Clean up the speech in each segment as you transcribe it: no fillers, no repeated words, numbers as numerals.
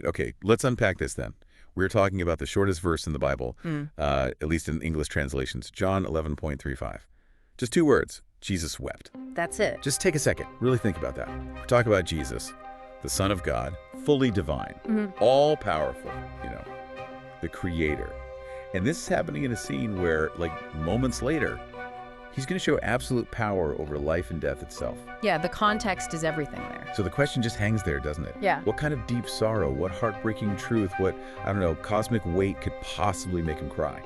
Okay, let's unpack this then. We're talking about the shortest verse in the Bible, at least in English translations, John 11:35. Just 2 words, Jesus wept. That's it. Just take a second, really think about that. We're talking about Jesus, the Son of God, fully divine, all-powerful, the Creator. And this is happening in a scene where, like, moments later, he's going to show absolute power over life and death itself. Yeah, the context is everything there. So the question just hangs there, doesn't it? Yeah. What kind of deep sorrow, what heartbreaking truth, what, I don't know, cosmic weight could possibly make him cry?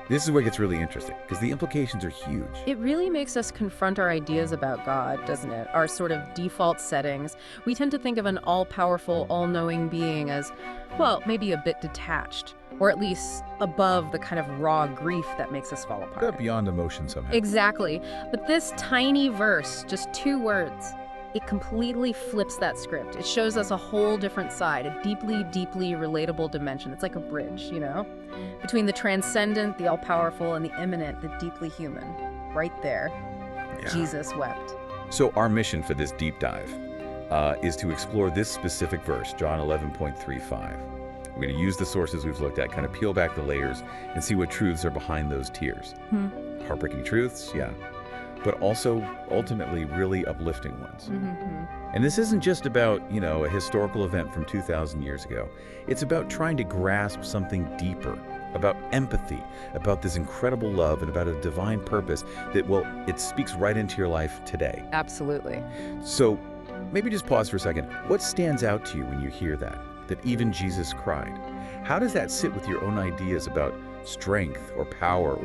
This is where it gets really interesting, because the implications are huge. It really makes us confront our ideas about God, doesn't it? Our sort of default settings. We tend to think of an all-powerful, all-knowing being as, well, maybe a bit detached, or at least above the kind of raw grief that makes us fall apart. Beyond emotion somehow. Exactly. But this tiny verse, just 2 words, it completely flips that script. It shows us a whole different side, a deeply, deeply relatable dimension. It's like a bridge, between the transcendent, the all-powerful, and the immanent, the deeply human. Right there, Jesus wept. So our mission for this deep dive is to explore this specific verse, John 11:35. We're going to use the sources we've looked at, kind of peel back the layers, and see what truths are behind those tears. Heartbreaking truths, yeah, but also ultimately really uplifting ones. And this isn't just about, a historical event from 2,000 years ago. It's about trying to grasp something deeper, about empathy, about this incredible love, and about a divine purpose that, well, it speaks right into your life today. Absolutely. So maybe just pause for a second. What stands out to you when you hear that even Jesus cried? How does that sit with your own ideas about strength or power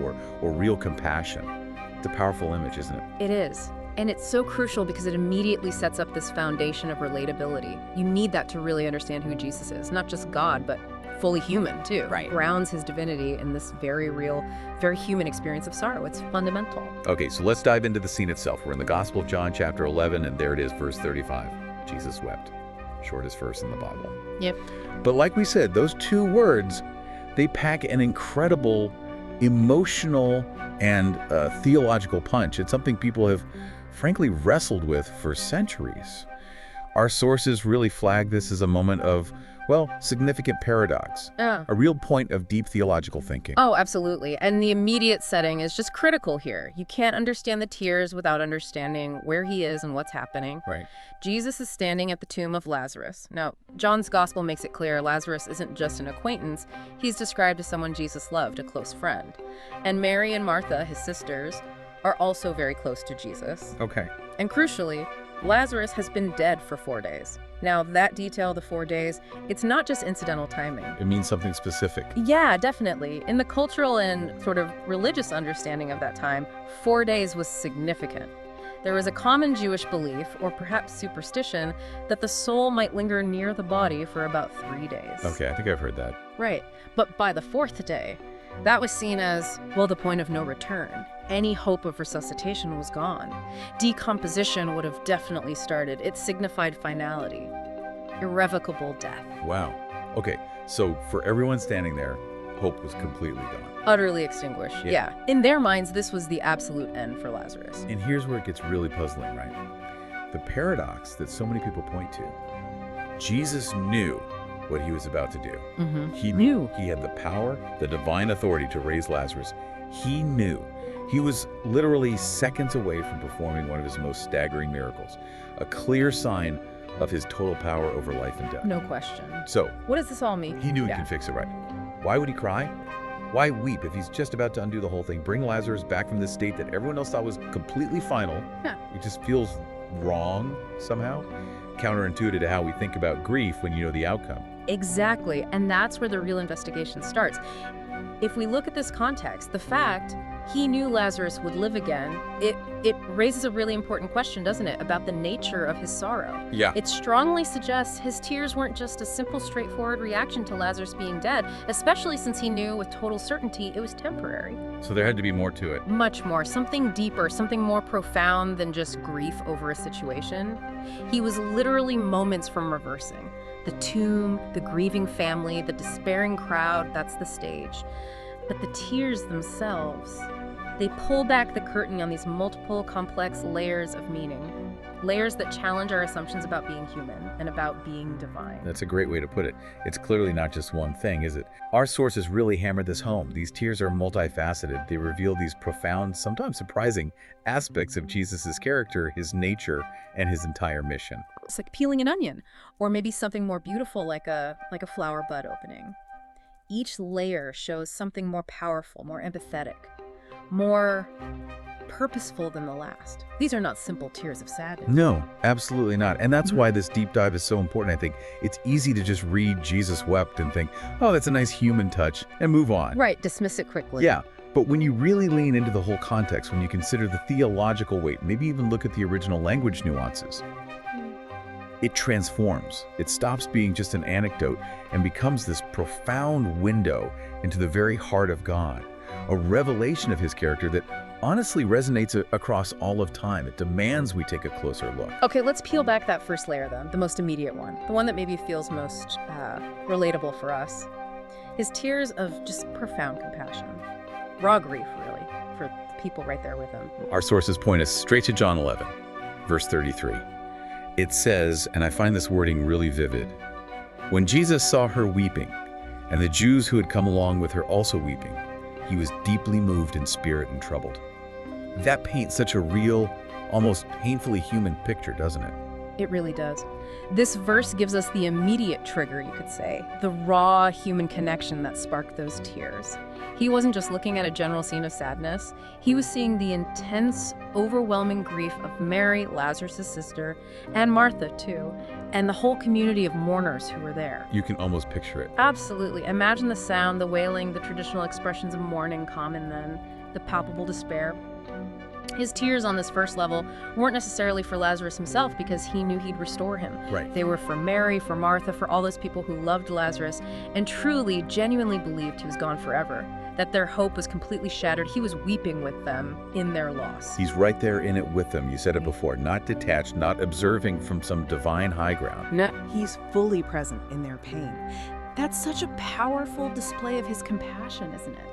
or real compassion? It's a powerful image, isn't it? It is. And it's so crucial because it immediately sets up this foundation of relatability. You need that to really understand who Jesus is. Not just God, but fully human, too. Right. Grounds his divinity in this very real, very human experience of sorrow. It's fundamental. Okay, so let's dive into the scene itself. We're in the Gospel of John, chapter 11, and there it is, verse 35. Jesus wept. Shortest verse in the Bible. Yep. But like we said, those 2 words, they pack an incredible emotional and theological punch. It's something people have frankly wrestled with for centuries. Our sources really flag this as a moment of, well, significant paradox, a real point of deep theological thinking. Oh, absolutely. And the immediate setting is just critical here. You can't understand the tears without understanding where he is and what's happening. Right. Jesus is standing at the tomb of Lazarus. Now, John's gospel makes it clear Lazarus isn't just an acquaintance. He's described as someone Jesus loved, a close friend. And Mary and Martha, his sisters, are also very close to Jesus. Okay. And crucially, Lazarus has been dead for 4 days. Now, that detail, the 4 days, it's not just incidental timing. It means something specific. Yeah, definitely. In the cultural and sort of religious understanding of that time, 4 days was significant. There was a common Jewish belief, or perhaps superstition, that the soul might linger near the body for about 3 days. Okay, I think I've heard that. Right. But by the 4th day, that was seen as, well, the point of no return. Any hope of resuscitation was gone. Decomposition would have definitely started. It signified finality, irrevocable death. Wow. Okay, so for everyone standing there, hope was completely gone. Utterly extinguished, yeah. In their minds, this was the absolute end for Lazarus. And here's where it gets really puzzling, right? The paradox that so many people point to. Jesus knew what he was about to do. He knew. He had the power, the divine authority to raise Lazarus. He knew. He was literally seconds away from performing one of his most staggering miracles, a clear sign of his total power over life and death. No question. So, what does this all mean? He knew he could fix it right. Why would he cry? Why weep if he's just about to undo the whole thing, bring Lazarus back from this state that everyone else thought was completely final? It just feels wrong somehow, counterintuitive to how we think about grief when you know the outcome. Exactly, and that's where the real investigation starts. If we look at this context, the fact he knew Lazarus would live again, it raises a really important question, doesn't it, about the nature of his sorrow. Yeah. It strongly suggests his tears weren't just a simple, straightforward reaction to Lazarus being dead, especially since he knew with total certainty it was temporary. So there had to be more to it. Much more, something deeper, something more profound than just grief over a situation. He was literally moments from reversing. The tomb, the grieving family, the despairing crowd, that's the stage. But the tears themselves, they pull back the curtain on these multiple complex layers of meaning. layers that challenge our assumptions about being human and about being divine. That's a great way to put it. It's clearly not just one thing, is it? Our sources really hammer this home. These tears are multifaceted. They reveal these profound, sometimes surprising aspects of Jesus' character, his nature, and his entire mission. It's like peeling an onion, or maybe something more beautiful like a flower bud opening. Each layer shows something more powerful, more empathetic, more purposeful than the last. These are not simple tears of sadness. No, absolutely not. And that's why this deep dive is so important, I think. It's easy to just read Jesus Wept and think, oh, that's a nice human touch, and move on. Right, dismiss it quickly. Yeah, but when you really lean into the whole context, when you consider the theological weight, maybe even look at the original language nuances, it transforms. It stops being just an anecdote and becomes this profound window into the very heart of God, a revelation of his character that honestly resonates across all of time. It demands we take a closer look. Okay, let's peel back that first layer then, the most immediate one, the one that maybe feels most relatable for us. His tears of just profound compassion. Raw grief, really, for the people right there with him. Our sources point us straight to John 11, verse 33. It says, and I find this wording really vivid, when Jesus saw her weeping, and the Jews who had come along with her also weeping, he was deeply moved in spirit and troubled. That paints such a real, almost painfully human picture, doesn't it? It really does. This verse gives us the immediate trigger, you could say, the raw human connection that sparked those tears. He wasn't just looking at a general scene of sadness. He was seeing the intense, overwhelming grief of Mary, Lazarus' sister, and Martha, too, and the whole community of mourners who were there. You can almost picture it. Absolutely. Imagine the sound, the wailing, the traditional expressions of mourning common then, the palpable despair. His tears on this first level weren't necessarily for Lazarus himself because he knew he'd restore him. Right. They were for Mary, for Martha, for all those people who loved Lazarus and truly, genuinely believed he was gone forever, that their hope was completely shattered. He was weeping with them in their loss. He's right there in it with them. You said it before, not detached, not observing from some divine high ground. No. He's fully present in their pain. That's such a powerful display of his compassion, isn't it?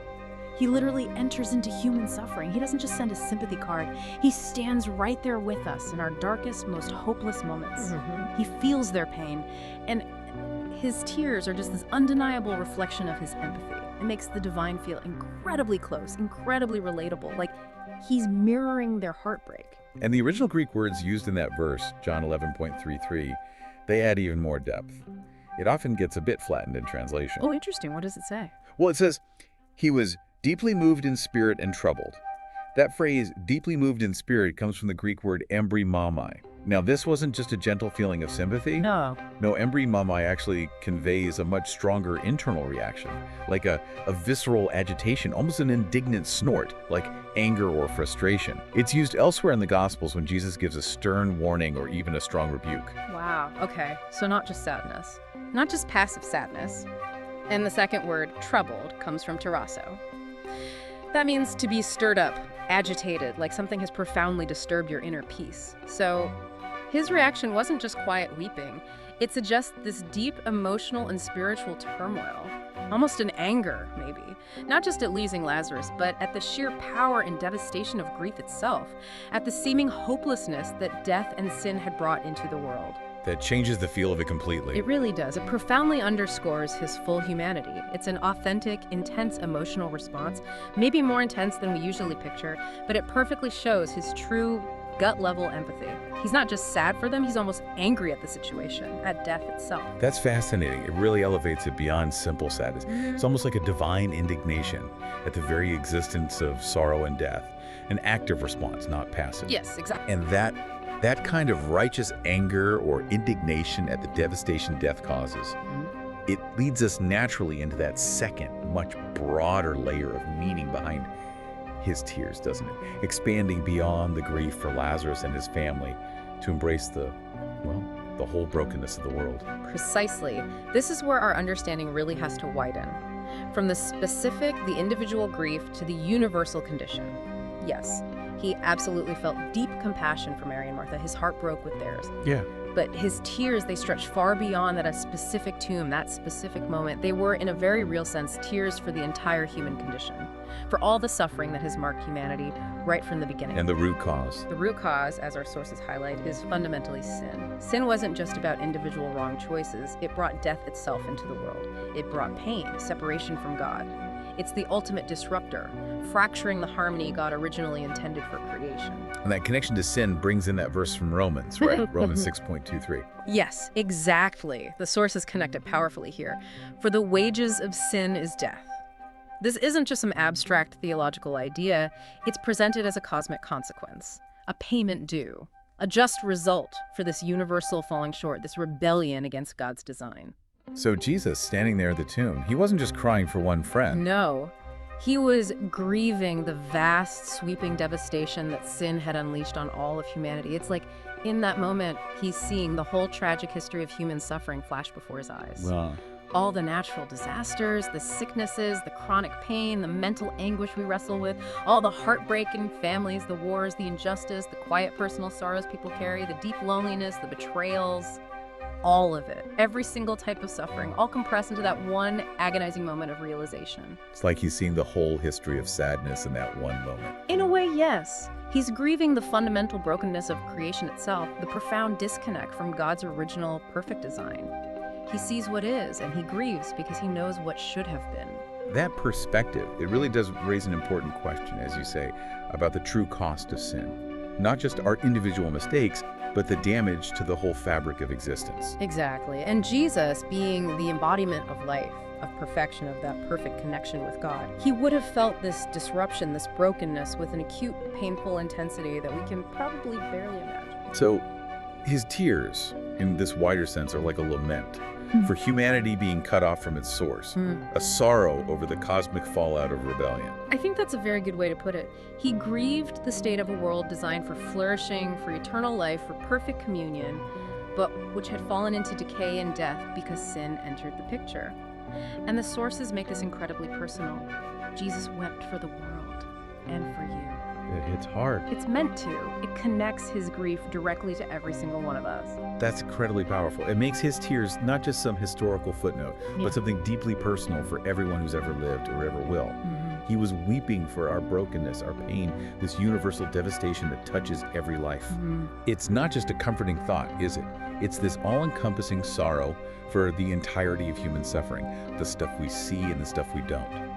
He literally enters into human suffering. He doesn't just send a sympathy card. He stands right there with us in our darkest, most hopeless moments. He feels their pain, and his tears are just this undeniable reflection of his empathy. It makes the divine feel incredibly close, incredibly relatable, like he's mirroring their heartbreak. And the original Greek words used in that verse, John 11.33, they add even more depth. It often gets a bit flattened in translation. Oh, interesting. What does it say? Well, it says, he was deeply moved in spirit and troubled. That phrase, deeply moved in spirit, comes from the Greek word embryomai. Now, this wasn't just a gentle feeling of sympathy. No. No, embryomai actually conveys a much stronger internal reaction, like a visceral agitation, almost an indignant snort, like anger or frustration. It's used elsewhere in the Gospels when Jesus gives a stern warning or even a strong rebuke. Wow. Okay. So not just sadness, not just passive sadness. And the second word, troubled, comes from tarasso. That means to be stirred up, agitated, like something has profoundly disturbed your inner peace. So his reaction wasn't just quiet weeping. It suggests this deep emotional and spiritual turmoil, almost an anger, maybe. Not just at losing Lazarus, but at the sheer power and devastation of grief itself, at the seeming hopelessness that death and sin had brought into the world. That changes the feel of it completely. It really does. It profoundly underscores his full humanity. It's an authentic, intense emotional response, maybe more intense than we usually picture, but it perfectly shows his true gut-level empathy. He's not just sad for them, he's almost angry at the situation, at death itself. That's fascinating. It really elevates it beyond simple sadness. It's almost like a divine indignation at the very existence of sorrow and death. An active response, not passive. Yes, exactly. And that kind of righteous anger or indignation at the devastation death causes, it leads us naturally into that second, much broader layer of meaning behind his tears, doesn't it? Expanding beyond the grief for Lazarus and his family to embrace the whole brokenness of the world. Precisely. This is where our understanding really has to widen. From the specific, the individual grief, to the universal condition. Yes, he absolutely felt deep compassion for Mary and Martha. His heart broke with theirs. Yeah. But his tears, they stretch far beyond that a specific tomb, that specific moment. They were, in a very real sense, tears for the entire human condition, for all the suffering that has marked humanity right from the beginning. And the root cause. The root cause, as our sources highlight, is fundamentally sin. Sin wasn't just about individual wrong choices. It brought death itself into the world. It brought pain, separation from God. It's the ultimate disruptor, fracturing the harmony God originally intended for creation. And that connection to sin brings in that verse from Romans, right? Romans 6.23. Yes, exactly. The sources connect it powerfully here. For the wages of sin is death. This isn't just some abstract theological idea. It's presented as a cosmic consequence, a payment due, a just result for this universal falling short, this rebellion against God's design. So Jesus, standing there at the tomb, he wasn't just crying for one friend. No. He was grieving the vast, sweeping devastation that sin had unleashed on all of humanity. It's like, in that moment, he's seeing the whole tragic history of human suffering flash before his eyes. Wow. All the natural disasters, the sicknesses, the chronic pain, the mental anguish we wrestle with, all the heartbreak in families, the wars, the injustice, the quiet personal sorrows people carry, the deep loneliness, the betrayals, all of it. Every single type of suffering, all compressed into that one agonizing moment of realization. It's like he's seeing the whole history of sadness in that one moment. In a way, yes. He's grieving the fundamental brokenness of creation itself, the profound disconnect from God's original perfect design. He sees what is, and he grieves because he knows what should have been. That perspective, it really does raise an important question, as you say, about the true cost of sin. Not just our individual mistakes, but the damage to the whole fabric of existence. Exactly. And Jesus, being the embodiment of life, of perfection, of that perfect connection with God, he would have felt this disruption, this brokenness with an acute, painful intensity that we can probably barely imagine. So his tears, in this wider sense, are like a lament for humanity being cut off from its source, a sorrow over the cosmic fallout of rebellion. I think that's a very good way to put it. He grieved the state of a world designed for flourishing, for eternal life, for perfect communion, but which had fallen into decay and death because sin entered the picture. And the sources make this incredibly personal. Jesus wept for the world and for you. It hits hard. It's meant to. It connects his grief directly to every single one of us. That's incredibly powerful. It makes his tears not just some historical footnote, but something deeply personal for everyone who's ever lived or ever will. He was weeping for our brokenness, our pain, this universal devastation that touches every life. It's not just a comforting thought, is it? It's this all-encompassing sorrow for the entirety of human suffering, the stuff we see and the stuff we don't.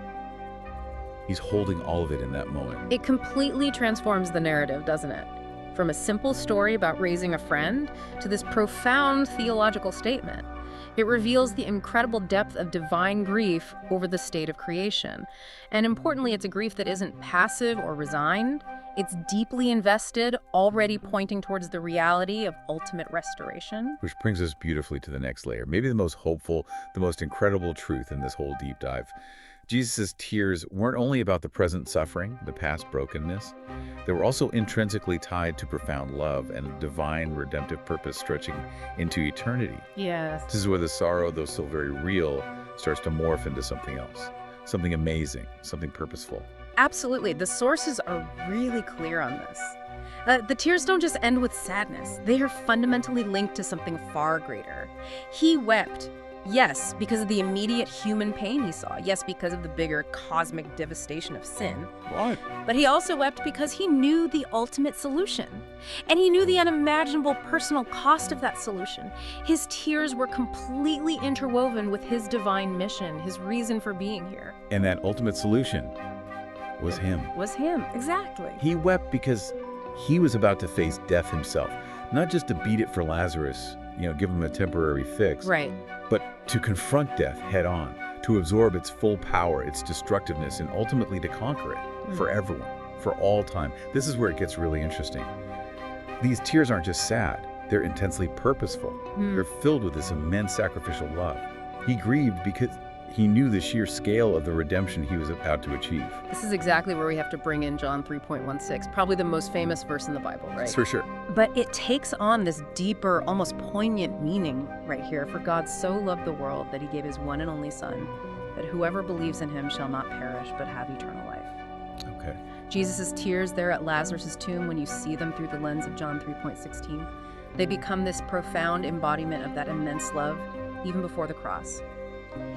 He's holding all of it in that moment. It completely transforms the narrative, doesn't it? From a simple story about raising a friend to this profound theological statement. It reveals the incredible depth of divine grief over the state of creation. And importantly, it's a grief that isn't passive or resigned. It's deeply invested, already pointing towards the reality of ultimate restoration. Which brings us beautifully to the next layer, maybe the most hopeful, the most incredible truth in this whole deep dive. Jesus' tears weren't only about the present suffering, the past brokenness. They were also intrinsically tied to profound love and a divine redemptive purpose stretching into eternity. Yes. This is where the sorrow, though still very real, starts to morph into something else, something amazing, something purposeful. Absolutely. The sources are really clear on this. The tears don't just end with sadness. They are fundamentally linked to something far greater. He wept. Yes, because of the immediate human pain he saw. Yes, because of the bigger cosmic devastation of sin. What? But he also wept because he knew the ultimate solution. And he knew the unimaginable personal cost of that solution. His tears were completely interwoven with his divine mission, his reason for being here. And that ultimate solution was him. Was him, exactly. He wept because he was about to face death himself, not just to beat it for Lazarus, give him a temporary fix. Right. But to confront death head on, to absorb its full power, its destructiveness, and ultimately to conquer it for everyone, for all time. This is where it gets really interesting. These tears aren't just sad, they're intensely purposeful. They're filled with this immense sacrificial love. He grieved because he knew the sheer scale of the redemption he was about to achieve. This is exactly where we have to bring in John 3.16, probably the most famous verse in the Bible, right? For sure. But it takes on this deeper, almost poignant meaning right here. For God so loved the world that he gave his one and only Son, that whoever believes in him shall not perish but have eternal life. Okay. Jesus' tears there at Lazarus' tomb, when you see them through the lens of John 3.16, They become this profound embodiment of that immense love, even before the cross.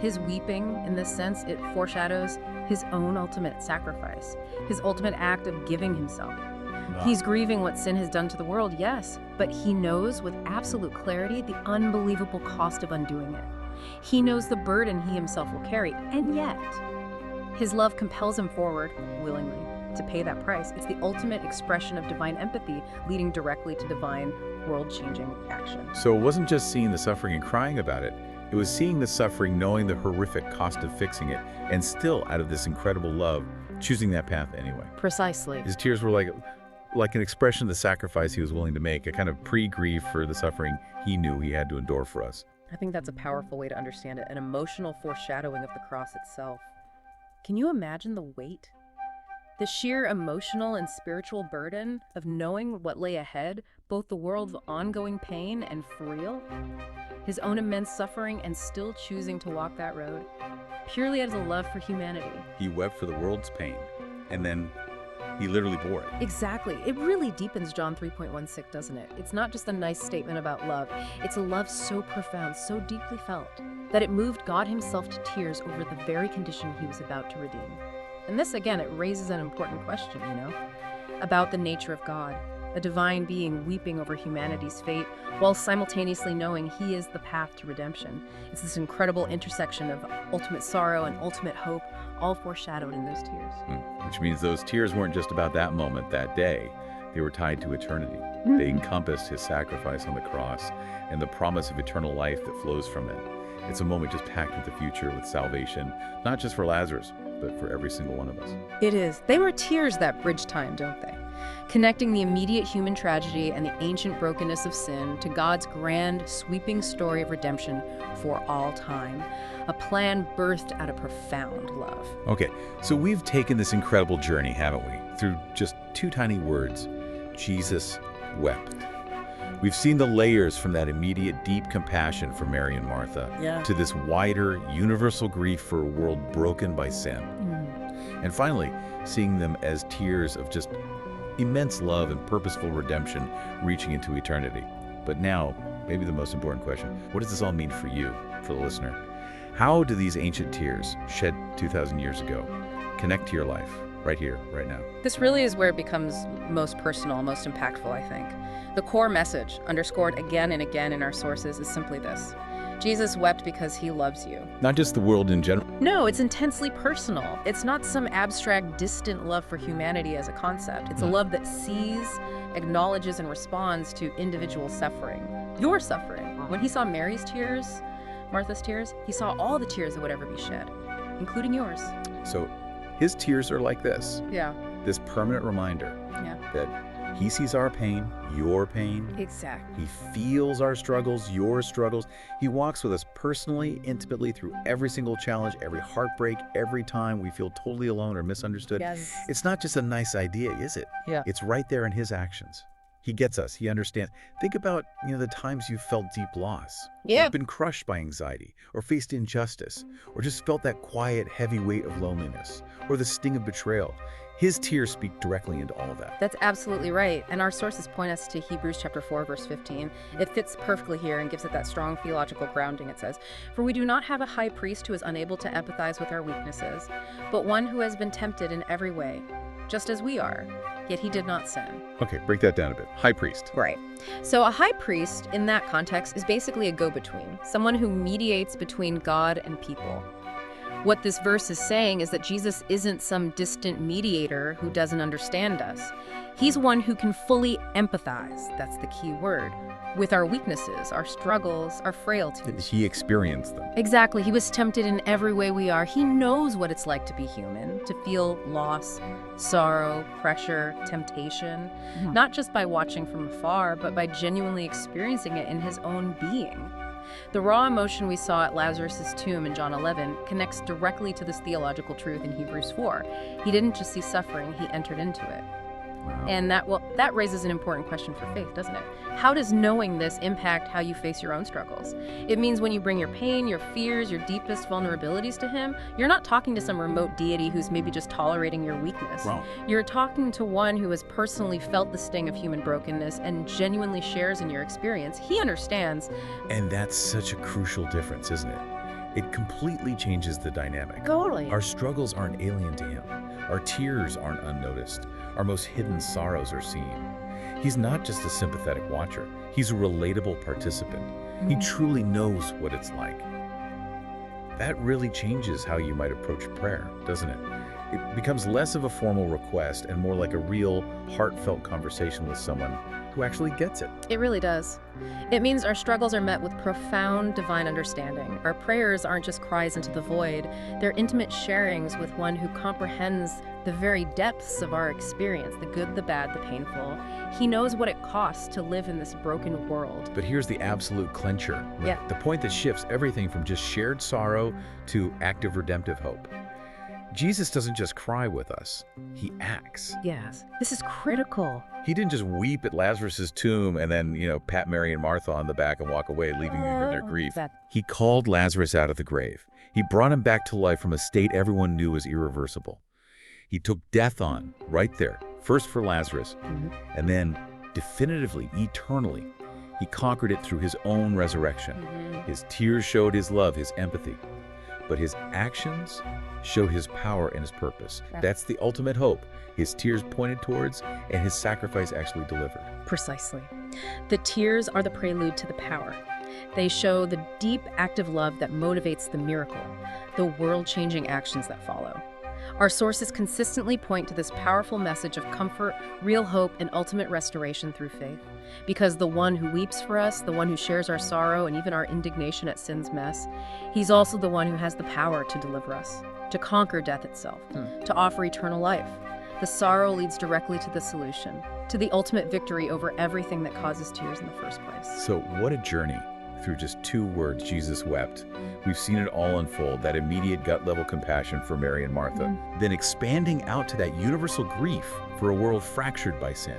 His weeping, in this sense, it foreshadows his own ultimate sacrifice, his ultimate act of giving himself. Wow. He's grieving what sin has done to the world, yes, but he knows with absolute clarity the unbelievable cost of undoing it. He knows the burden he himself will carry, and yet his love compels him forward, willingly, to pay that price. It's the ultimate expression of divine empathy, leading directly to divine, world-changing action. So it wasn't just seeing the suffering and crying about it. It was seeing the suffering, knowing the horrific cost of fixing it, and still, out of this incredible love, choosing that path anyway. Precisely. His tears were like an expression of the sacrifice he was willing to make, a kind of pre-grief for the suffering he knew he had to endure for us. I think that's a powerful way to understand it, an emotional foreshadowing of the cross itself. Can you imagine the weight? The sheer emotional and spiritual burden of knowing what lay ahead, both the world's ongoing pain and for real, his own immense suffering, and still choosing to walk that road, purely out of a love for humanity. He wept for the world's pain, and then he literally bore it. Exactly. It really deepens John 3.16, doesn't it? It's not just a nice statement about love. It's a love so profound, so deeply felt, that it moved God himself to tears over the very condition he was about to redeem. And this, again, it raises an important question, about the nature of God, a divine being weeping over humanity's fate while simultaneously knowing he is the path to redemption. It's this incredible intersection of ultimate sorrow and ultimate hope, all foreshadowed in those tears. Which means those tears weren't just about that moment, that day. They were tied to eternity. They encompassed his sacrifice on the cross and the promise of eternal life that flows from it. It's a moment just packed with the future, with salvation, not just for Lazarus, but for every single one of us. It is. They were tears that bridge time, don't they? Connecting the immediate human tragedy and the ancient brokenness of sin to God's grand, sweeping story of redemption for all time. A plan birthed out of profound love. Okay, so we've taken this incredible journey, haven't we? Through just two tiny words, Jesus wept. We've seen the layers from that immediate deep compassion for Mary and Martha to this wider, universal grief for a world broken by sin. And finally, seeing them as tears of just immense love and purposeful redemption reaching into eternity. But now, maybe the most important question, what does this all mean for you, for the listener? How do these ancient tears, shed 2,000 years ago, connect to your life, right here, right now? This really is where it becomes most personal, most impactful, I think. The core message, underscored again and again in our sources, is simply this. Jesus wept because he loves you. Not just the world in general. No, it's intensely personal. It's not some abstract, distant love for humanity as a concept. It's a love that sees, acknowledges, and responds to individual suffering. Your suffering. When he saw Mary's tears, Martha's tears, he saw all the tears that would ever be shed, including yours. So his tears are like this. Yeah. This permanent reminder that he sees our pain, your pain. Exactly. He feels our struggles, your struggles. He walks with us personally, intimately through every single challenge, every heartbreak, every time we feel totally alone or misunderstood. Yes. It's not just a nice idea, is it? Yeah. It's right there in his actions. He gets us. He understands. Think about, the times you've felt deep loss. Yeah. Or been crushed by anxiety, or faced injustice, or just felt that quiet, heavy weight of loneliness, or the sting of betrayal. His tears speak directly into all of that. That's absolutely right. And our sources point us to Hebrews chapter 4, verse 15. It fits perfectly here and gives it that strong theological grounding. It says, "For we do not have a high priest who is unable to empathize with our weaknesses, but one who has been tempted in every way, just as we are, yet he did not sin." Okay, break that down a bit. High priest. Right. So a high priest in that context is basically a go-between, someone who mediates between God and people. What this verse is saying is that Jesus isn't some distant mediator who doesn't understand us. He's one who can fully empathize, that's the key word, with our weaknesses, our struggles, our frailties. He experienced them. Exactly. He was tempted in every way we are. He knows what it's like to be human, to feel loss, sorrow, pressure, temptation, not just by watching from afar, but by genuinely experiencing it in his own being. The raw emotion we saw at Lazarus' tomb in John 11 connects directly to this theological truth in Hebrews 4. He didn't just see suffering, he entered into it. Wow. And that raises an important question for faith, doesn't it? How does knowing this impact how you face your own struggles? It means when you bring your pain, your fears, your deepest vulnerabilities to him, you're not talking to some remote deity who's maybe just tolerating your weakness. Wrong. You're talking to one who has personally felt the sting of human brokenness and genuinely shares in your experience. He understands. And that's such a crucial difference, isn't it? It completely changes the dynamic. Totally. Our struggles aren't alien to him. Our tears aren't unnoticed. Our most hidden sorrows are seen. He's not just a sympathetic watcher. He's a relatable participant. He truly knows what it's like. That really changes how you might approach prayer, doesn't it? It becomes less of a formal request and more like a real, heartfelt conversation with someone who actually gets it. It really does. It means our struggles are met with profound divine understanding. Our prayers aren't just cries into the void. They're intimate sharings with one who comprehends the very depths of our experience, the good, the bad, the painful. He knows what it costs to live in this broken world. But here's the absolute clincher. Yeah. The point that shifts everything from just shared sorrow to active redemptive hope. Jesus doesn't just cry with us, he acts. Yes, this is critical. He didn't just weep at Lazarus' tomb and then, pat Mary and Martha on the back and walk away, leaving them in their grief. He called Lazarus out of the grave. He brought him back to life from a state everyone knew was irreversible. He took death on, right there, first for Lazarus, and then definitively, eternally, he conquered it through his own resurrection. His tears showed his love, his empathy. But his actions show his power and his purpose. Yeah. That's the ultimate hope. His tears pointed towards, and his sacrifice actually delivered. Precisely. The tears are the prelude to the power. They show the deep, active love that motivates the miracle, the world-changing actions that follow. Our sources consistently point to this powerful message of comfort, real hope, and ultimate restoration through faith. Because the one who weeps for us, the one who shares our sorrow and even our indignation at sin's mess, he's also the one who has the power to deliver us, to conquer death itself, to offer eternal life. The sorrow leads directly to the solution, to the ultimate victory over everything that causes tears in the first place. So what a journey through just 2 words, Jesus wept. We've seen it all unfold, that immediate gut-level compassion for Mary and Martha, then expanding out to that universal grief for a world fractured by sin.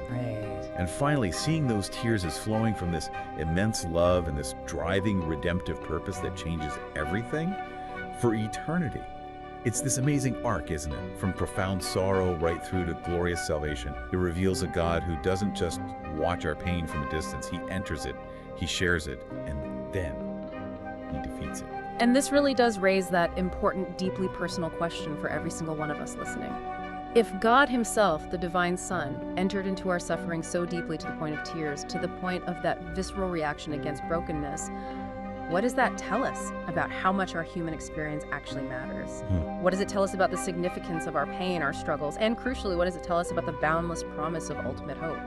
And finally, seeing those tears as flowing from this immense love and this driving redemptive purpose that changes everything for eternity. It's this amazing arc, isn't it? From profound sorrow right through to glorious salvation. It reveals a God who doesn't just watch our pain from a distance. He enters it, he shares it, and then he defeats it. And this really does raise that important, deeply personal question for every single one of us listening. If God himself, the divine Son, entered into our suffering so deeply to the point of tears, to the point of that visceral reaction against brokenness, what does that tell us about how much our human experience actually matters? What does it tell us about the significance of our pain, our struggles, and crucially, what does it tell us about the boundless promise of ultimate hope?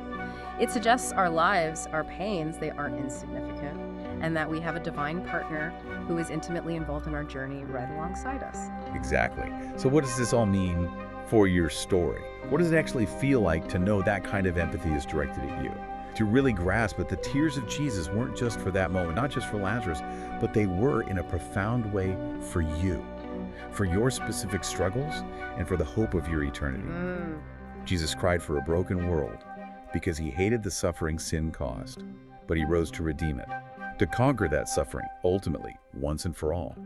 It suggests our lives, our pains, they aren't insignificant, and that we have a divine partner who is intimately involved in our journey right alongside us. Exactly. So what does this all mean for your story? What does it actually feel like to know that kind of empathy is directed at you? To really grasp that the tears of Jesus weren't just for that moment, not just for Lazarus, but they were in a profound way for you, for your specific struggles, and for the hope of your eternity. Jesus cried for a broken world because he hated the suffering sin caused, but he rose to redeem it, to conquer that suffering, ultimately, once and for all.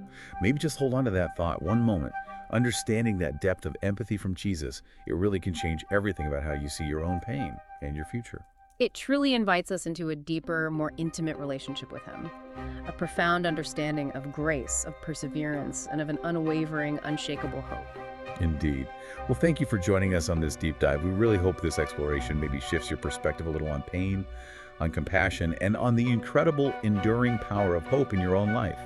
Maybe just hold on to that thought one moment. Understanding that depth of empathy from Jesus, it really can change everything about how you see your own pain and your future. It truly invites us into a deeper, more intimate relationship with him, a profound understanding of grace, of perseverance, and of an unwavering, unshakable hope. Indeed. Well, thank you for joining us on this deep dive. We really hope this exploration maybe shifts your perspective a little on pain, on compassion, and on the incredible, enduring power of hope in your own life.